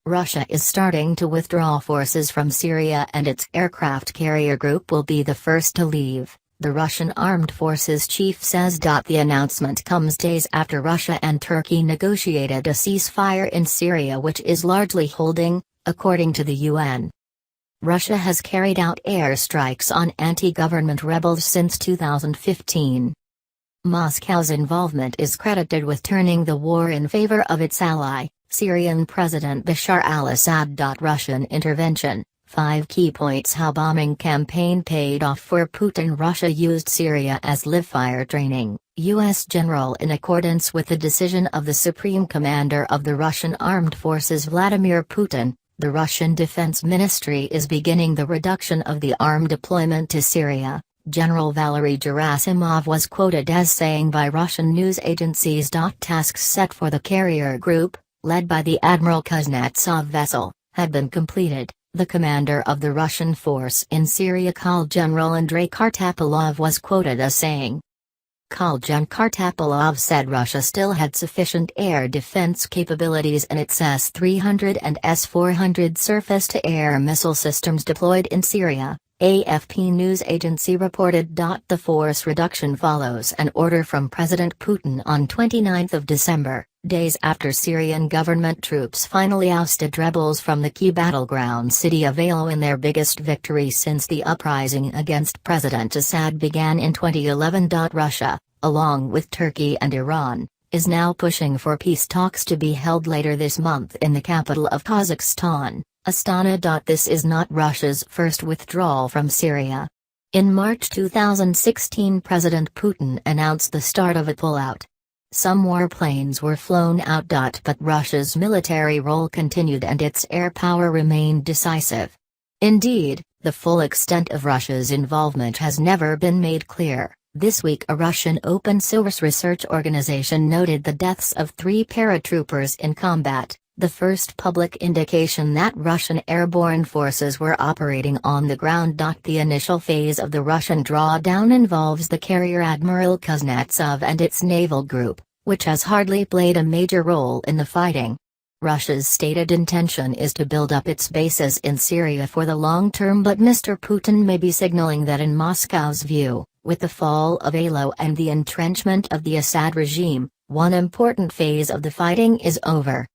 Russia is starting to withdraw forces from Syria and its aircraft carrier group will be the first to leave, the Russian Armed Forces chief says. The announcement comes days after Russia and Turkey negotiated a ceasefire in Syria, which is largely holding, according to the UN. Russia has carried out airstrikes on anti-government rebels since 2015. Moscow's involvement is credited with turning the war in favor of its ally, Syrian President Bashar al-Assad.Russian intervention. 5 key points: how bombing campaign paid off for Putin. Russia used Syria as live-fire training, U.S. general. In accordance with the decision of the Supreme Commander of the Russian Armed Forces Vladimir Putin, the Russian Defense Ministry is beginning the reduction of the armed deployment to Syria. General Valery Gerasimov was quoted as saying by Russian news agencies. Tasks set for the carrier group, led by the Admiral Kuznetsov vessel, had been completed. The commander of the Russian force in Syria, General Andrei Kartapolov, was quoted as saying. Gen Kartapolov said Russia still had sufficient air defense capabilities in its S-300 and S-400 surface-to-air missile systems deployed in Syria, AFP news agency reported. The force reduction follows an order from President Putin on 29 December, days after Syrian government troops finally ousted rebels from the key battleground city of Aleppo in their biggest victory since the uprising against President Assad began in 2011. Russia, along with Turkey and Iran, is now pushing for peace talks to be held later this month in the capital of Kazakhstan, Astana. This is not Russia's first withdrawal from Syria. In March 2016, President Putin announced the start of a pullout. Some warplanes were flown out. But Russia's military role continued and its air power remained decisive. Indeed, the full extent of Russia's involvement has never been made clear. This week, a Russian open-source research organization noted the deaths of 3 paratroopers in combat, the first public indication that Russian airborne forces were operating on the ground. The initial phase of the Russian drawdown involves the carrier Admiral Kuznetsov and its naval group, which has hardly played a major role in the fighting. Russia's stated intention is to build up its bases in Syria for the long term, but Mr. Putin may be signaling that in Moscow's view, with the fall of Aleppo and the entrenchment of the Assad regime, one important phase of the fighting is over.